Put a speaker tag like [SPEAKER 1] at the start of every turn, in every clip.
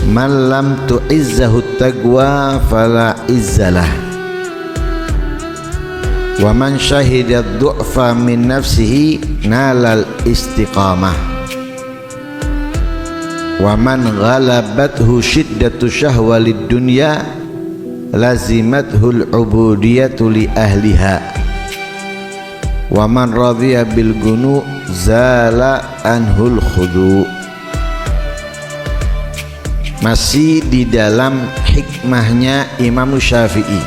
[SPEAKER 1] Man lam tu'izzahu taqwa fala izzalah. Wa man syahida du'fa min nafsihi nalal istiqamah. Wa man ghalabathu syiddatu syahwa lid dunya lazimathul ubudiyatu li ahliha. Wa man radhiya bil gunu zala anhul khudu. Masih di dalam hikmahnya Imam Syafi'i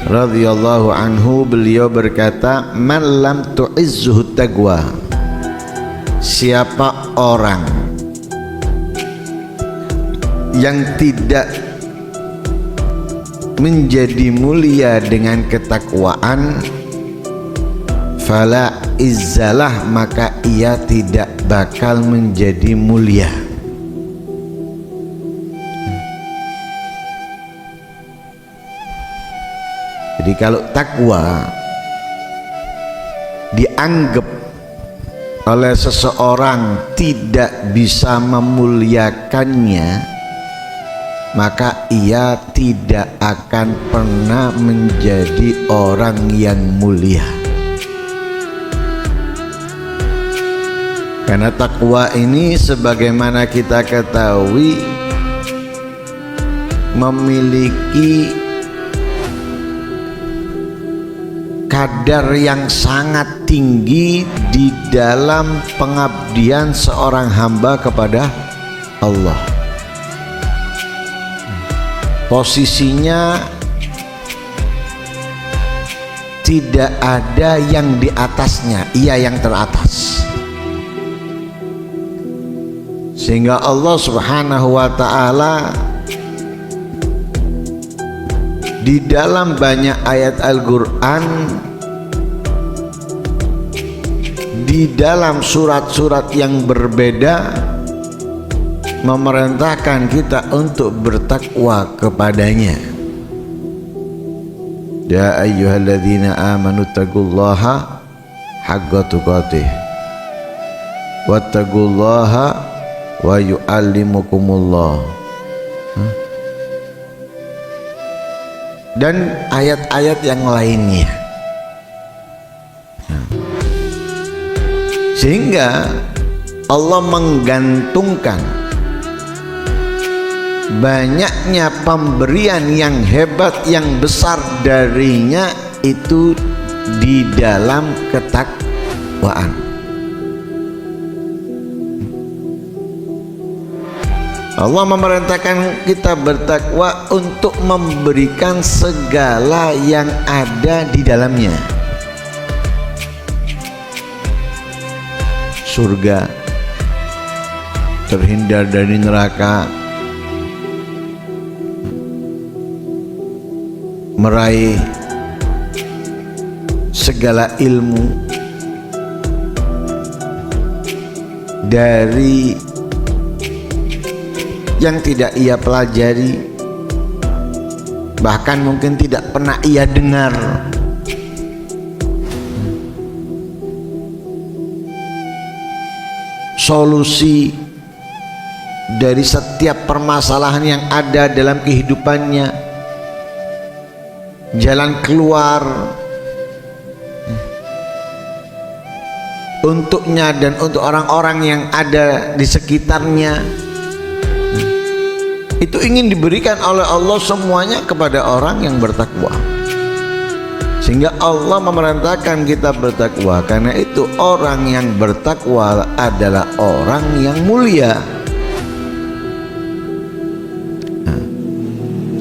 [SPEAKER 1] radhiyallahu anhu, beliau berkata, man lam tu'izzuhu taqwa, siapa orang yang tidak menjadi mulia dengan ketakwaan, fala izzalah, maka ia tidak bakal menjadi mulia. Jadi kalau takwa dianggap oleh seseorang tidak bisa memuliakannya, maka ia tidak akan pernah menjadi orang yang mulia. Karena takwa ini sebagaimana kita ketahui memiliki kadar yang sangat tinggi di dalam pengabdian seorang hamba kepada Allah. Posisinya tidak ada yang di atasnya, ia yang teratas. Sehingga Allah Subhanahu wa ta'ala di dalam banyak ayat Al-Quran, di dalam surat-surat yang berbeda, memerintahkan kita untuk bertakwa kepadanya. Ya ayyuhalladzina amanu taqullaha haqqa tuqatih wattaqullaha wa yu'allimukumullah. Dan ayat-ayat yang lainnya. Sehingga Allah menggantungkan banyaknya pemberian yang hebat, yang besar darinya itu di dalam ketakwaan. Allah memerintahkan kita bertakwa untuk memberikan segala yang ada di dalamnya. Surga, terhindar dari neraka, meraih segala ilmu dari yang tidak ia pelajari, bahkan mungkin tidak pernah ia dengar. Solusi dari setiap permasalahan yang ada dalam kehidupannya, jalan keluar untuknya dan untuk orang-orang yang ada di sekitarnya, itu ingin diberikan oleh Allah semuanya kepada orang yang bertakwa. Sehingga Allah memerintahkan kita bertakwa. Karena itu orang yang bertakwa adalah orang yang mulia.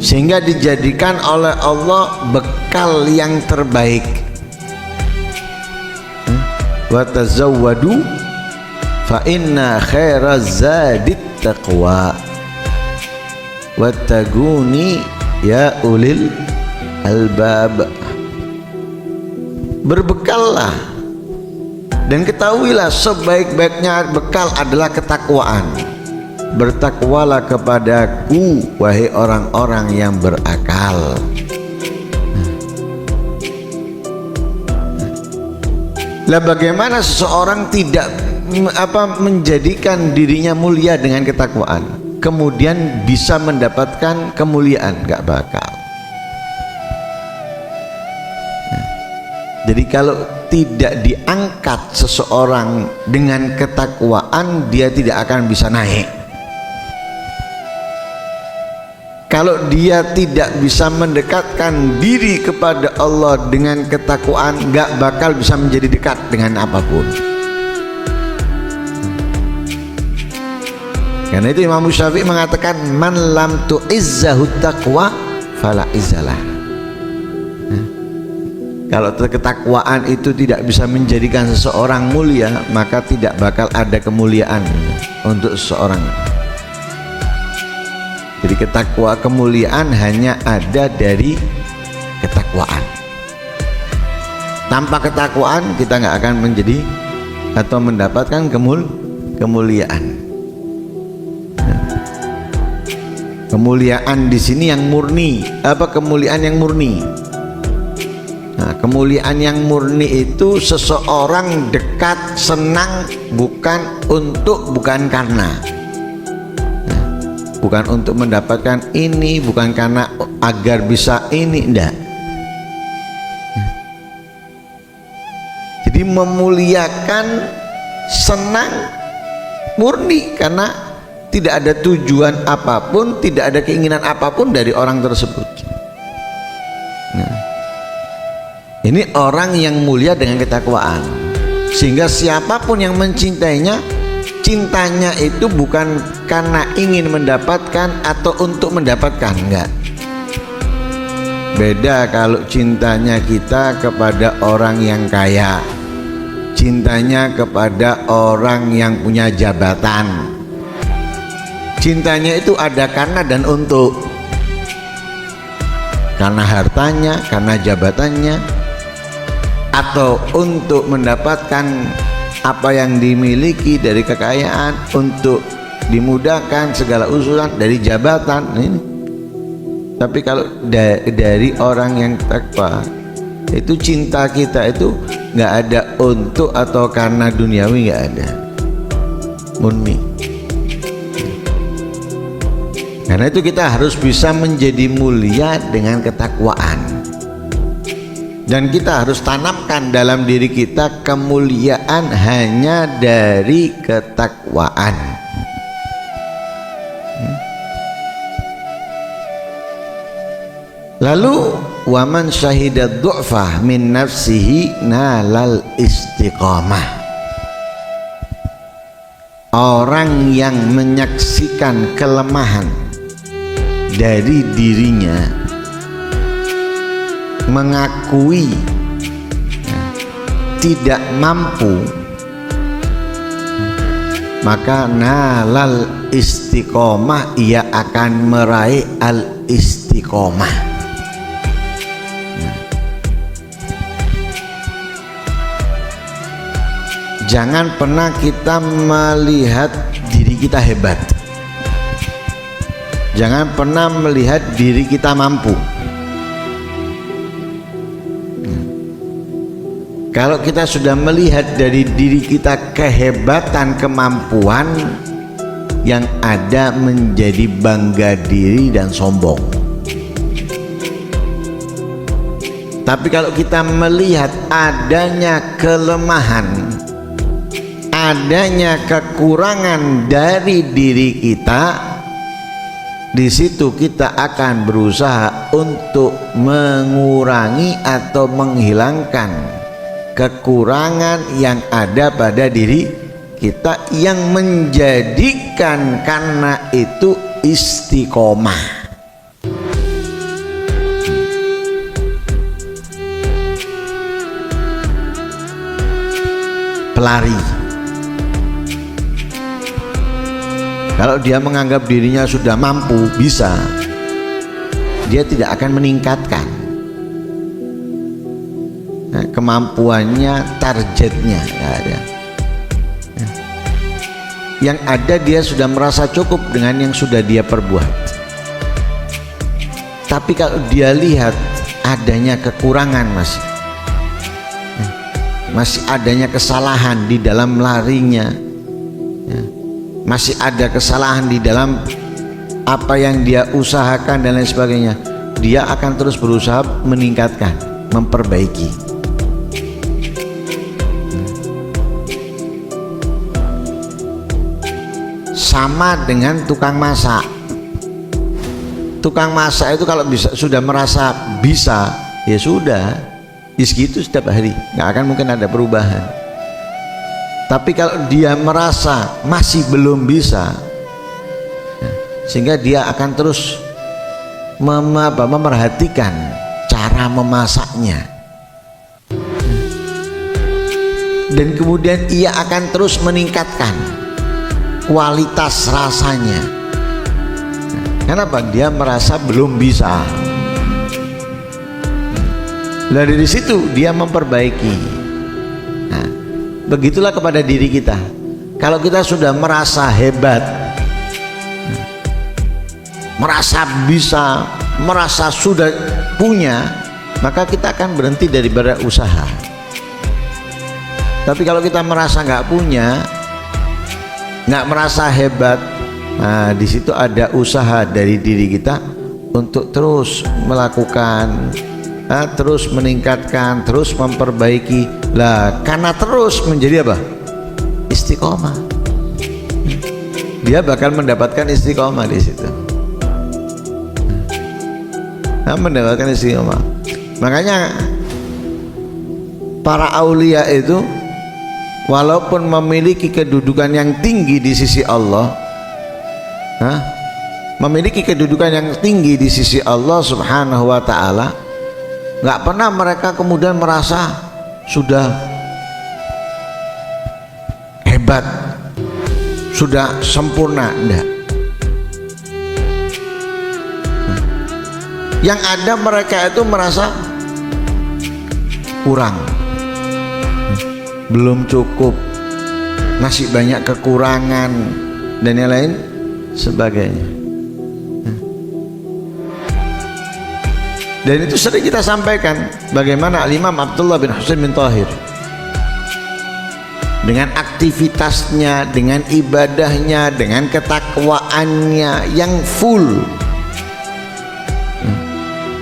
[SPEAKER 1] Sehingga dijadikan oleh Allah bekal yang terbaik. Wa tazawwadu fa inna khairaz zadit taqwa wattaquni ya ulil albab. Berbekallah dan ketahuilah sebaik-baiknya bekal adalah ketakwaan. Bertakwalah kepadaku wahai orang-orang yang berakal. Lah bagaimana seseorang tidak menjadikan dirinya mulia dengan ketakwaan? kemudian bisa mendapatkan kemuliaan, nggak bakal. Jadi kalau tidak diangkat seseorang dengan ketakwaan, dia tidak akan bisa naik. Kalau dia tidak bisa mendekatkan diri kepada Allah dengan ketakwaan, nggak bakal bisa menjadi dekat dengan apapun. Karena itu Imam Syafi'i mengatakan, man lam tu'izzahu taqwa fala izzalah. Kalau ketakwaan itu tidak bisa menjadikan seseorang mulia, maka tidak bakal ada kemuliaan untuk seseorang. Jadi kemuliaan hanya ada dari ketakwaan. Tanpa ketakwaan kita nggak akan menjadi atau mendapatkan kemuliaan. Kemuliaan di sini yang murni. Apa kemuliaan yang murni? Nah, kemuliaan yang murni itu seseorang dekat, senang bukan karena. Bukan untuk mendapatkan ini, bukan karena agar bisa ini, enggak. Jadi memuliakan, senang, murni karena tidak ada tujuan apapun, tidak ada keinginan apapun dari orang tersebut. Nah, ini orang yang mulia dengan ketakwaan, sehingga siapapun yang mencintainya, cintanya itu bukan karena ingin mendapatkan atau untuk mendapatkan, enggak. Beda kalau cintanya kita kepada orang yang kaya, cintanya kepada orang yang punya jabatan. Cintanya itu ada karena dan untuk, karena hartanya, karena jabatannya, atau untuk mendapatkan apa yang dimiliki dari kekayaan, untuk dimudahkan segala usulan dari jabatan ini. Tapi kalau dari orang yang takwa, itu cinta kita itu nggak ada untuk atau karena duniawi, nggak ada, murni. Karena itu kita harus bisa menjadi mulia dengan ketakwaan. Dan kita harus tanamkan dalam diri kita kemuliaan hanya dari ketakwaan. Lalu waman syahida du'fa min nafsihi nalal istiqamah. Orang yang menyaksikan kelemahan dari dirinya, mengakui tidak mampu, maka nalal istiqomah, ia akan meraih al istiqomah. Jangan pernah kita melihat diri kita hebat, jangan pernah melihat diri kita mampu. Kalau kita sudah melihat dari diri kita kehebatan, kemampuan, yang ada menjadi bangga diri dan sombong. Tapi kalau kita melihat adanya kelemahan, adanya kekurangan dari diri kita, di situ kita akan berusaha untuk mengurangi atau menghilangkan kekurangan yang ada pada diri kita, yang menjadikan karena itu istiqomah. Pelari, kalau dia menganggap dirinya sudah mampu, bisa, dia tidak akan meningkatkan kemampuannya, targetnya nggak ada. Yang ada dia sudah merasa cukup dengan yang sudah dia perbuat. Tapi kalau dia lihat adanya kekurangan, masih adanya kesalahan di dalam larinya, masih ada kesalahan di dalam apa yang dia usahakan dan lain sebagainya, dia akan terus berusaha meningkatkan, memperbaiki. Sama dengan tukang masak. Tukang masak itu kalau sudah merasa bisa, ya sudah, segitu setiap hari, nggak akan mungkin ada perubahan. Tapi kalau dia merasa masih belum bisa, sehingga dia akan terus memerhatikan cara memasaknya, dan kemudian ia akan terus meningkatkan kualitas rasanya. Kenapa? Dia merasa belum bisa. Dari situ dia memperbaiki. Nah, begitulah kepada diri kita. Kalau kita sudah merasa hebat, merasa bisa, merasa sudah punya, maka kita akan berhenti dari berusaha. Tapi kalau kita merasa nggak punya, nggak merasa hebat, nah di situ ada usaha dari diri kita untuk terus melakukan, terus meningkatkan, terus memperbaiki. Lah, karena terus menjadi apa? Istiqomah. Dia bakal mendapatkan istiqomah di situ. Nah, mendapatkan istiqomah. Makanya para aulia itu walaupun memiliki kedudukan yang tinggi di sisi Allah, memiliki kedudukan yang tinggi di sisi Allah Subhanahu wa ta'ala, nggak pernah mereka kemudian merasa sudah hebat, sudah sempurna. Enggak. Yang ada mereka itu merasa kurang, belum cukup, masih banyak kekurangan dan yang lain sebagainya. Dan itu sering kita sampaikan bagaimana Al-Imam Abdullah bin Husain bin Thahir dengan aktivitasnya, dengan ibadahnya, dengan ketakwaannya yang full,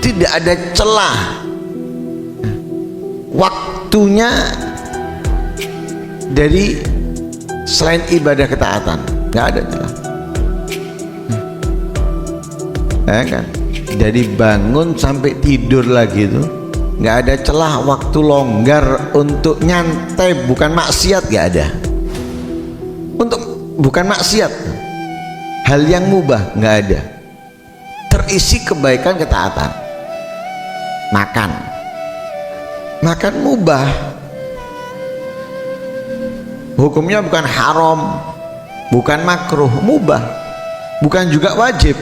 [SPEAKER 1] tidak ada celah waktunya dari selain ibadah ketaatan, nggak ada celah. Ya kan? Dari bangun sampai tidur lagi itu nggak ada celah waktu longgar untuk nyantai, bukan maksiat, nggak ada. Untuk bukan maksiat, hal yang mubah nggak ada. Terisi kebaikan ketaatan. Makan mubah, hukumnya bukan haram, bukan makruh, mubah, bukan juga wajib,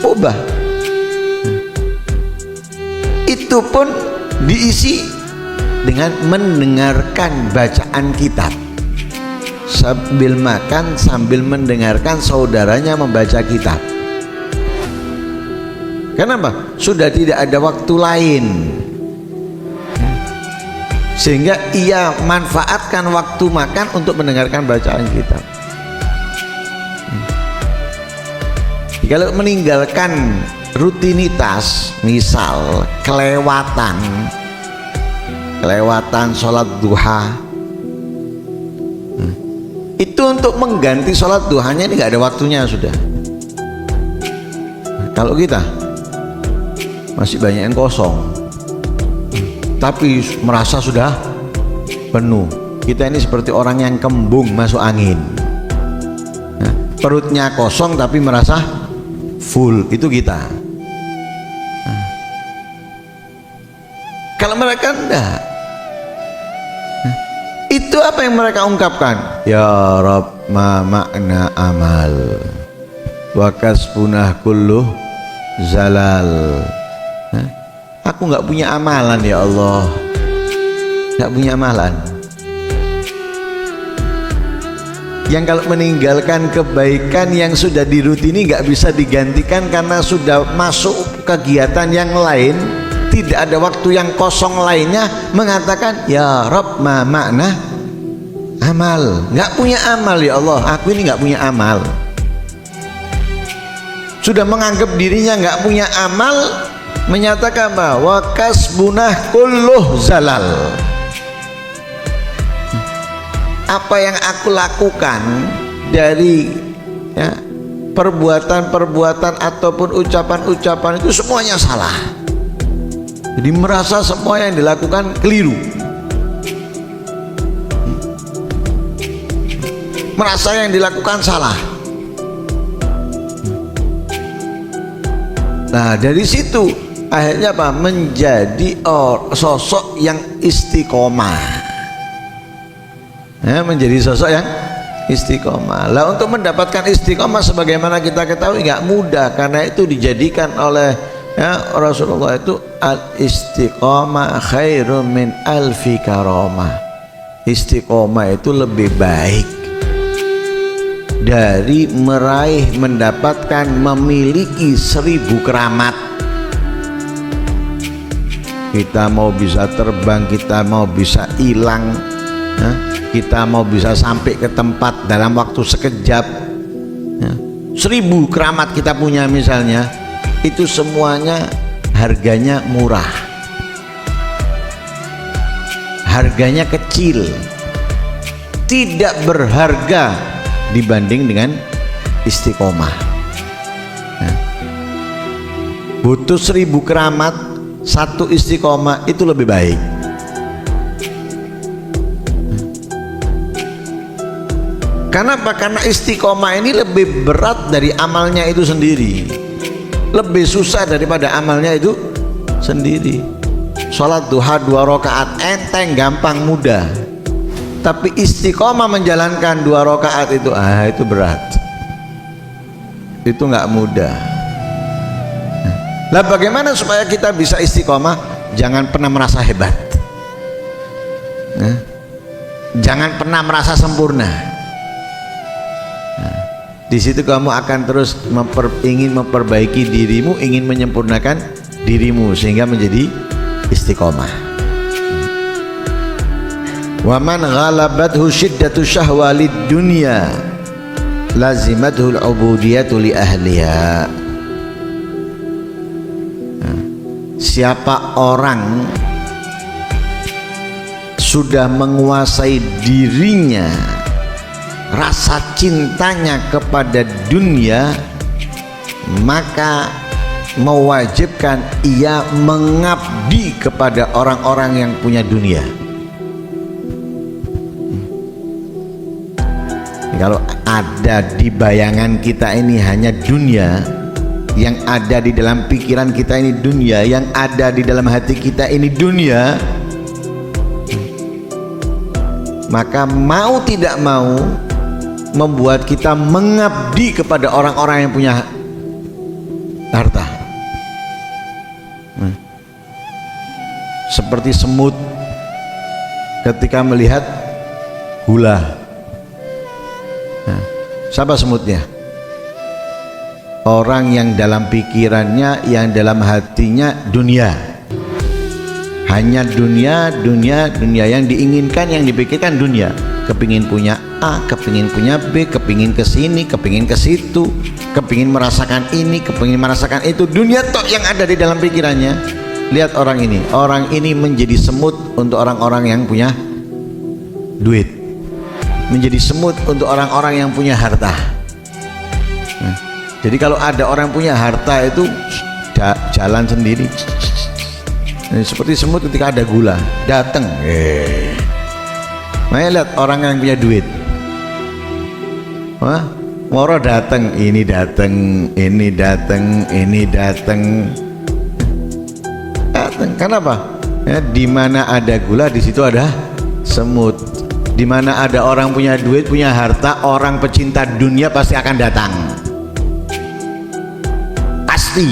[SPEAKER 1] mubah. Itu pun diisi dengan mendengarkan bacaan kitab, sambil makan sambil mendengarkan saudaranya membaca kitab. Kenapa? Sudah tidak ada waktu lain, sehingga ia manfaatkan waktu makan untuk mendengarkan bacaan kitab. Kalau meninggalkan rutinitas, misal kelewatan sholat duha, itu untuk mengganti sholat duhanya ini nggak ada waktunya sudah. Kalau kita masih banyak yang kosong, tapi merasa sudah penuh. Kita ini seperti orang yang kembung masuk angin, perutnya kosong tapi merasa full. Itu kita. Kalau mereka enggak, itu apa yang mereka ungkapkan? Ya Rabb, ma makna amal wa kasbunah kulluh zalal. Aku nggak punya amalan ya Allah, nggak punya amalan. Yang kalau meninggalkan kebaikan yang sudah dirutini nggak bisa digantikan karena sudah masuk kegiatan yang lain, tidak ada waktu yang kosong lainnya, mengatakan ya Rabb ma makna amal. Nggak punya amal ya Allah, aku ini nggak punya amal. sudah menganggap dirinya nggak punya amal, menyatakan bahwa kasbunah kulluh zalal. Apa yang aku lakukan dari perbuatan-perbuatan ataupun ucapan-ucapan itu semuanya salah. Jadi merasa semua yang dilakukan keliru, merasa yang dilakukan salah. Nah dari situ akhirnya apa? Menjadi sosok yang istiqomah, menjadi sosok yang istiqomah. Lah untuk mendapatkan istiqomah sebagaimana kita ketahui nggak mudah, karena itu dijadikan oleh Rasulullah itu al-istiqomah khairum min alfi karamah. Istiqomah itu lebih baik dari meraih, mendapatkan, memiliki 1000 keramat. Kita mau bisa terbang, kita mau bisa hilang, kita mau bisa sampai ke tempat dalam waktu sekejap. 1000 keramat kita punya misalnya, itu semuanya harganya murah, harganya kecil, tidak berharga dibanding dengan istiqomah. Butuh 1000 keramat, 1 istiqomah itu lebih baik. Kenapa? Karena istiqomah ini lebih berat dari amalnya itu sendiri, lebih susah daripada amalnya itu sendiri. Sholat duha 2 rakaat enteng, gampang, mudah. Tapi istiqomah menjalankan 2 rakaat itu itu berat, itu nggak mudah. Lah bagaimana supaya kita bisa istiqomah? Jangan pernah merasa hebat, jangan pernah merasa sempurna. Di situ kamu akan terus ingin memperbaiki dirimu, ingin menyempurnakan dirimu sehingga menjadi istiqomah. Wa man ghalabathu syiddatu syahwalid dunya lazimathu al-ubudiyatu li ahliha. Siapa orang sudah menguasai dirinya, rasa cintanya kepada dunia, maka mewajibkan ia mengabdi kepada orang-orang yang punya dunia. Kalau ada di bayangan kita ini hanya dunia, yang ada di dalam pikiran kita ini dunia, yang ada di dalam hati kita ini dunia, maka mau tidak mau membuat kita mengabdi kepada orang-orang yang punya harta. Seperti semut ketika melihat gula. Siapa semutnya? Orang yang dalam pikirannya, yang dalam hatinya dunia. Hanya dunia, dunia, dunia. Yang diinginkan, yang dipikirkan dunia. Kepingin punya A, kepingin punya B, kepingin ke sini, kepingin ke situ, kepingin merasakan ini, kepingin merasakan itu. Dunia tok yang ada di dalam pikirannya. Lihat orang ini menjadi semut untuk orang-orang yang punya duit, menjadi semut untuk orang-orang yang punya harta. Jadi kalau ada orang punya harta itu jalan sendiri. Seperti semut ketika ada gula, datang. Makanya lihat orang yang punya duit, moro datang, ini datang, ini datang, ini datang. Kenapa? Di mana ada gula, di situ ada semut. Di mana ada orang punya duit, punya harta, orang pecinta dunia pasti akan datang. Pasti.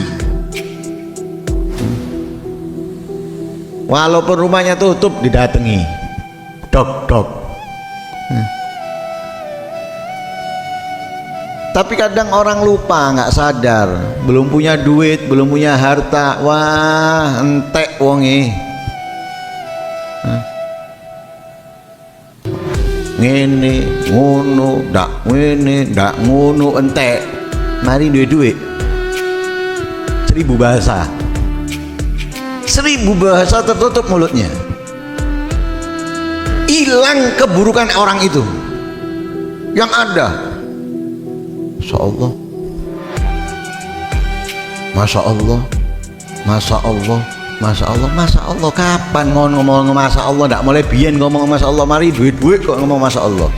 [SPEAKER 1] Walaupun rumahnya tutup, didatangi. Dok, dok. Tapi kadang orang lupa, nggak sadar, belum punya duit, belum punya harta, wah entek wonge. Ngene ngono, ndak ngene, ndak ngono, entek. Mari duwe duit, 1000 bahasa. 1000 bahasa tertutup mulutnya. Hilang keburukan orang itu. Yang ada, Masya Allah, Masya Allah, Masya Allah, Masya Allah, Masya Allah. Kapan ngomong Masya Allah? Nggak mulai biyen ngomong Masya Allah, mari duit-duit kok ngomong Masya Allah.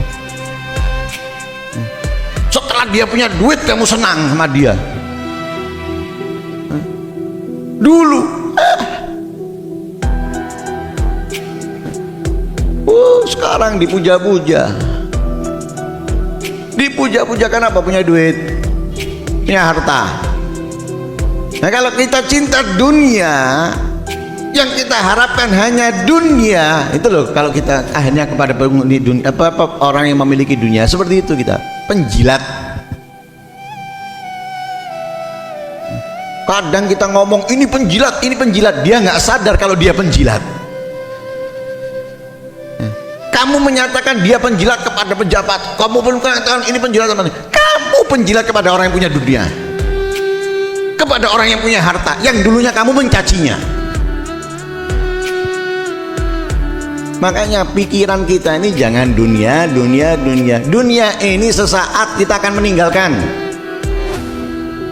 [SPEAKER 1] Setelah dia punya duit kamu senang sama dia. Dulu sekarang dipuja-puja. Dipuja-pujakan apa? Punya duit, punya harta. Nah, kalau kita cinta dunia, yang kita harapkan hanya dunia, itu loh. Kalau kita akhirnya kepada dunia, orang yang memiliki dunia, seperti itu kita penjilat. Kadang kita ngomong ini penjilat, dia nggak sadar kalau dia penjilat. Kamu menyatakan dia penjilat kepada pejabat, kamu pun mengatakan ini penjilat teman. Kamu penjilat kepada orang yang punya dunia, kepada orang yang punya harta, yang dulunya kamu mencacinya. Makanya pikiran kita ini jangan dunia. Dunia ini sesaat kita akan meninggalkan.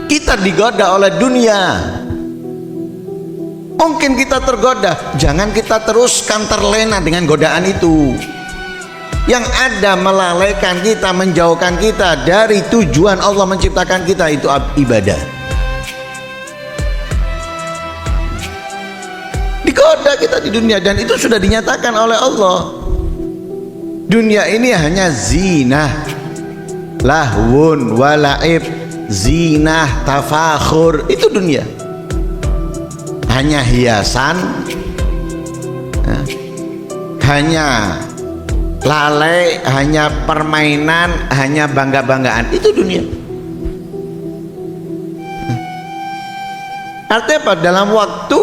[SPEAKER 1] Kita digoda oleh dunia. Mungkin kita tergoda, jangan kita teruskan terlena dengan godaan itu. Yang ada melalaikan kita, menjauhkan kita dari tujuan Allah menciptakan kita, itu ibadah. Digoda kita di dunia, dan itu sudah dinyatakan oleh Allah. Dunia ini hanya zinah, lahwun walaib, zinah, tafakhur, itu dunia. Hanya hiasan, hanya lalai, hanya permainan, hanya bangga-banggaan, itu dunia. Artinya apa? Dalam waktu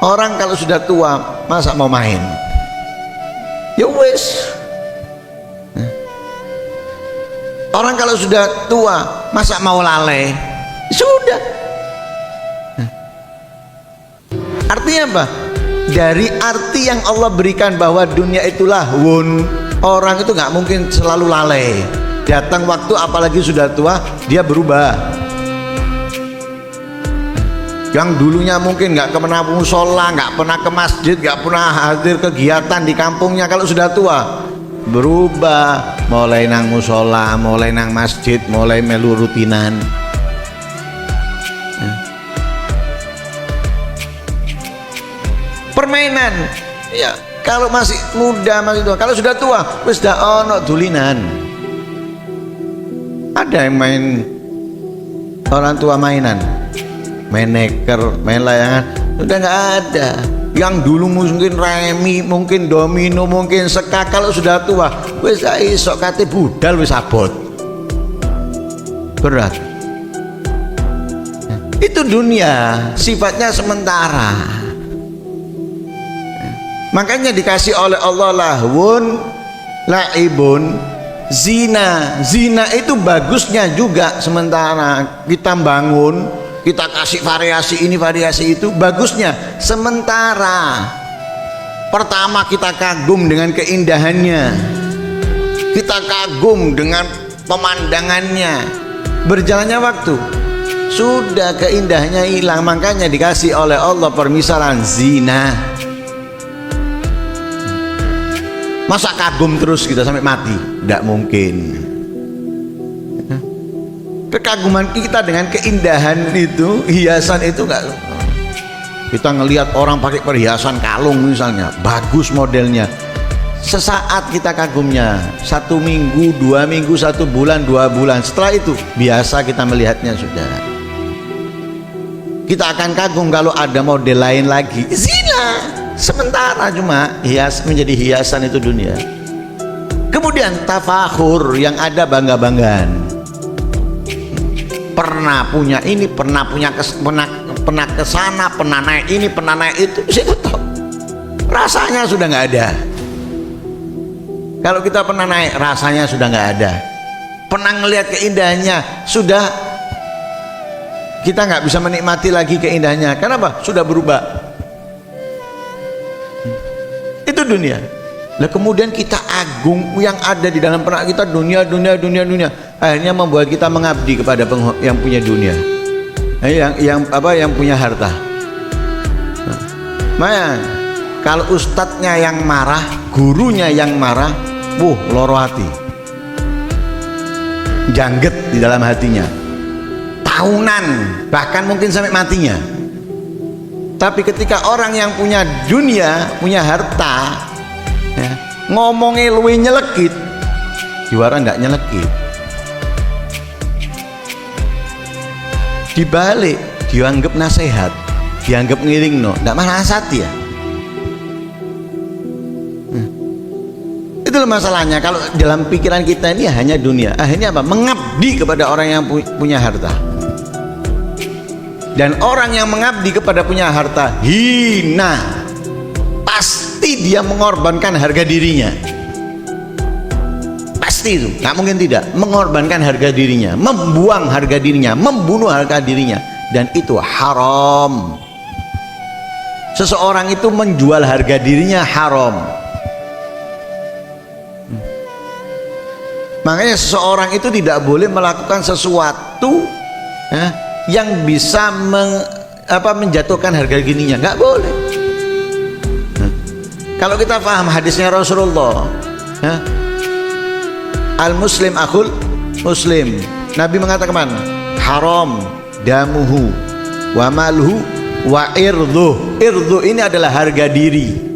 [SPEAKER 1] orang kalau sudah tua, masa mau main? Ya wes. Orang kalau sudah tua, masa mau lalai? Sudah. Artinya apa? Dari arti yang Allah berikan bahwa dunia itulah lahwun, orang itu nggak mungkin selalu lalai. Datang waktu, apalagi sudah tua, dia berubah. Yang dulunya mungkin nggak pernah musola, nggak pernah ke masjid, nggak pernah hadir kegiatan di kampungnya, kalau sudah tua berubah, mulai nang musola, mulai nang masjid, mulai melu rutinan. Permainan, ya kalau masih muda, masih tua. Kalau sudah tua, wis dah ono dulinan. Ada yang main, orang tua mainan, main neker, main layangan, udah nggak ada. Yang dulu mungkin remi, mungkin domino, mungkin seka, kalau sudah tua, wis iso kate budal, wis abot. Berat. Itu dunia, sifatnya sementara. Makanya dikasih oleh Allah lahwun, laibun, zina. Zina itu bagusnya juga sementara. Kita bangun, kita kasih variasi ini, variasi itu, bagusnya sementara. Pertama kita kagum dengan keindahannya, kita kagum dengan pemandangannya. Berjalannya waktu, sudah keindahannya hilang. Makanya dikasih oleh Allah permisalan zina. Masa kagum terus kita sampai mati? Tidak mungkin. Kekaguman kita dengan keindahan itu, hiasan itu enggak. Kita ngelihat orang pakai perhiasan kalung misalnya, bagus modelnya, sesaat kita kagumnya, 1 minggu, 2 minggu, 1 bulan, 2 bulan, setelah itu biasa kita melihatnya sudah. Kita akan kagum kalau ada model lain lagi. Zina sementara, cuma hias, menjadi hiasan itu dunia. Kemudian tafakhur, yang ada bangga-banggaan. Pernah punya ini, pernah punya pernah kesana, pernah naik ini, pernah naik itu, siapa tahu rasanya sudah nggak ada. Kalau kita pernah naik, rasanya sudah nggak ada. Pernah ngelihat keindahannya, sudah kita nggak bisa menikmati lagi keindahannya. Kenapa? Sudah berubah. Itu dunia. Lah kemudian kita agung yang ada di dalam benak kita dunia. Akhirnya membuat kita mengabdi kepada yang punya dunia. Yang punya harta. Nah, kalau ustadznya yang marah, gurunya yang marah, loro hati. Jangget di dalam hatinya. Tahunan, bahkan mungkin sampai matinya. Tapi ketika orang yang punya dunia, punya harta, ya, ngomongnya luwih nyelekit, juara ndak nyelekit. Dibalik, dianggap nasihat, dianggap ngiring, ndak malah asat ya. Itulah masalahnya. Kalau dalam pikiran kita ini hanya dunia, akhirnya apa? Mengabdi kepada orang yang punya harta. Dan orang yang mengabdi kepada punya harta hina, pasti dia mengorbankan harga dirinya. Pasti itu, nggak mungkin tidak. Mengorbankan harga dirinya, membuang harga dirinya, membunuh harga dirinya, dan itu haram. Seseorang itu menjual harga dirinya haram. Makanya seseorang itu tidak boleh melakukan sesuatu yang bisa menjatuhkan harga dirinya, nggak boleh. Kalau kita paham hadisnya Rasulullah, al muslim akhul muslim, Nabi mengatakan haram damuhu wa malhu wa irduh. Irduh ini adalah harga diri.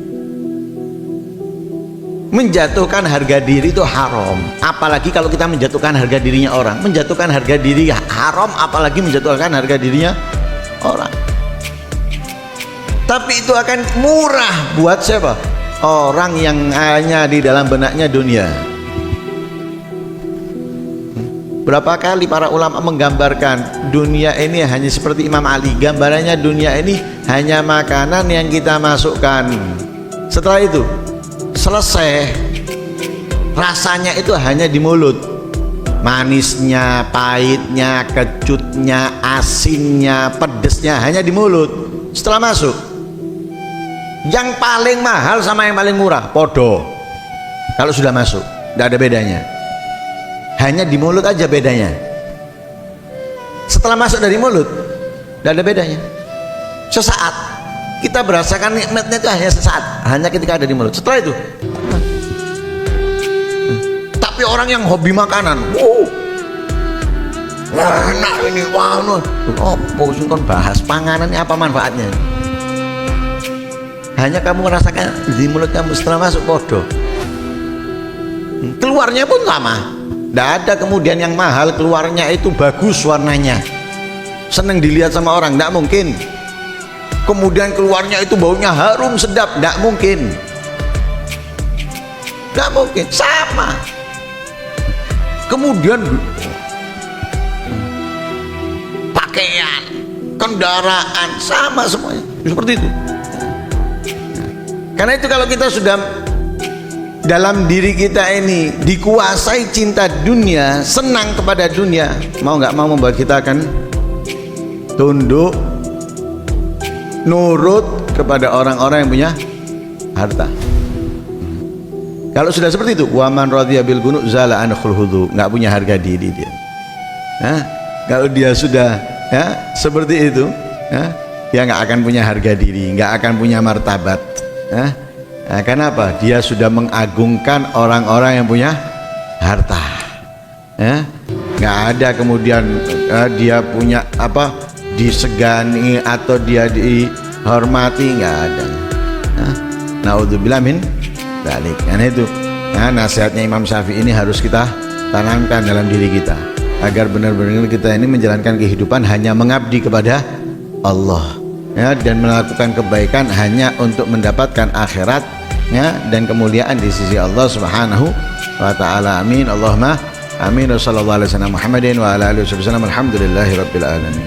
[SPEAKER 1] Menjatuhkan harga diri itu haram, apalagi kalau kita menjatuhkan harga dirinya orang. Menjatuhkan harga diri haram, apalagi menjatuhkan harga dirinya orang. Tapi itu akan murah buat siapa? Orang yang hanya di dalam benaknya dunia. Berapa kali para ulama menggambarkan dunia ini hanya seperti Imam Ali. Gambarannya dunia ini hanya makanan yang kita masukkan. Setelah itu selesai, rasanya itu hanya di mulut. Manisnya, pahitnya, kecutnya, asinnya, pedesnya hanya di mulut. Setelah masuk, yang paling mahal sama yang paling murah podo. Kalau sudah masuk, tidak ada bedanya. Hanya di mulut aja bedanya. Setelah masuk dari mulut, tidak ada bedanya. Sesaat kita berasakan nikmatnya itu hanya sesaat, hanya ketika ada di mulut. Setelah itu, tapi orang yang hobi makanan, enak ini, sing kon bahas panganan ini apa manfaatnya? Hanya kamu merasakan di mulut kamu, setelah masuk podo. Keluarnya pun sama. Tidak ada kemudian yang mahal keluarnya itu bagus warnanya, seneng dilihat sama orang, tidak mungkin. Kemudian keluarnya itu baunya harum sedap, tidak mungkin. Tidak mungkin, sama. Kemudian pakaian, kendaraan, sama semuanya, seperti itu. Karena itu kalau kita sudah dalam diri kita ini dikuasai cinta dunia, senang kepada dunia, mau nggak mau membuat kita akan tunduk, nurut kepada orang-orang yang punya harta. Kalau sudah seperti itu, waman radhiya bil gunuk zala anhul hudu, nggak punya harga diri dia. Kalau dia sudah seperti itu, dia nggak akan punya harga diri, nggak akan punya martabat. Kenapa? Dia sudah mengagungkan orang-orang yang punya harta. Nggak ada kemudian dia punya apa, disegani atau dia dihormati, nggak ada. Naudzubillah min dzalik. Karena itu nasihatnya Imam Syafi'i ini harus kita tanamkan dalam diri kita, agar benar-benar kita ini menjalankan kehidupan hanya mengabdi kepada Allah, dan melakukan kebaikan hanya untuk mendapatkan akhirat, dan kemuliaan di sisi Allah Subhanahu wa taala. Amin. Allahumma amin. Wassallallahu alaihi wasallam Muhammadin wa ala alihi wasallam. Alhamdulillahirabbil alamin.